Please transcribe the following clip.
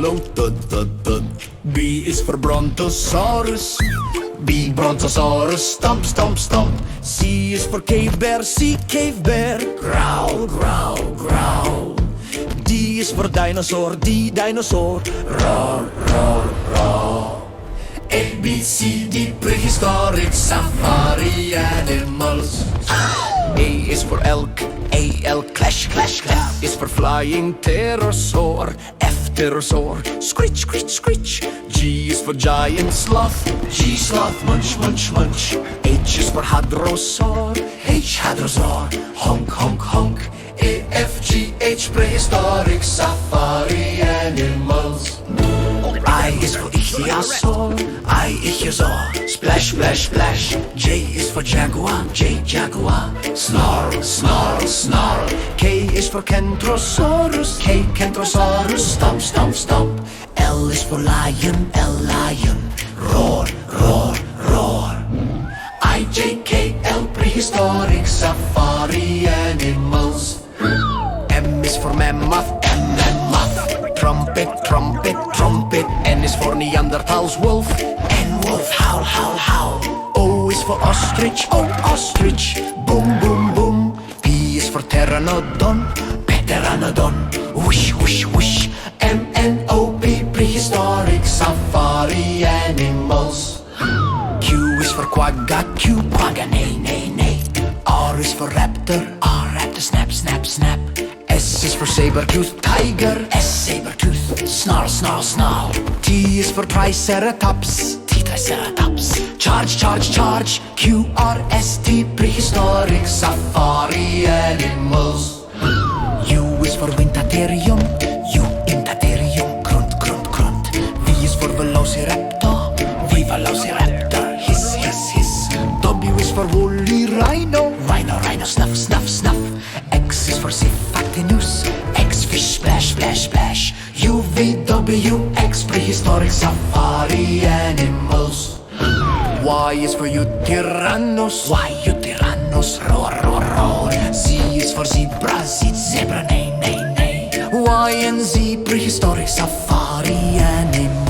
buffalo, thud, thud, thud. B is for brontosaurus, B brontosaurus, stomp, stomp, stomp. C is for cave bear, C cave bear, growl, growl, growl. D is for dinosaur, D dinosaur, roar, roar, roar. A, B, C, D, prehistoric safari animals. A is for elk, A, elk, clash, clash, clash. F is for flying pterosaur, F, pterosaur, screech, screech, screech. G is for giant sloth, G, sloth, munch, munch, munch. H is for hadrosaur, H, hadrosaur, honk, honk, honk. A, F, G, H, prehistoric safari animals. I is for ichthyosaur, I, ichthyosaur, splash, splash, splash. J is for jaguar, J, jaguar, snarl, snarl, snarl. K is for kentrosaurus, K, kentrosaurus, stomp, stomp, stomp. L is for lion, L, lion, roar, roar, roar. I, J, K, L, prehistoric safari animals. M is for mammoth, M, mammoth, trumpet, trumpet, trumpet. N is for Neanderthals, wolf, N, wolf, howl, howl, howl. O is for ostrich, O, ostrich, boom, boom, boom. P is for pteranodon, pteranodon, whoosh, whoosh, whoosh. M, N, O, P, prehistoric safari animals. Q is for quagga, Q, quagga, neigh, neigh, neigh. R is for raptor, R, raptor, snap, snap, snap. S is for saber-toothed tiger, S, saber-tooth, snarl, snarl, snarl. T is for triceratops, T, triceratops, charge, charge, charge. Q, R, S, T, prehistoric safari animals. U is for wintaterium, U, intaterium, grunt, grunt, grunt. V is for velociraptor, V, velociraptor, hiss, hiss, hiss. W is for woolly rhino, rhino, rhino, snuff, snuff, snuff. X is for Siphatinus, X, fish, splash, splash, splash. U, V, W, X, prehistoric safari animals. Y is for Eutyrannus, Y, Eutyrannus, roar, roar, roar. Z is for zebra, Z, zebra, neigh, neigh, neigh. Y and Z, prehistoric safari animals.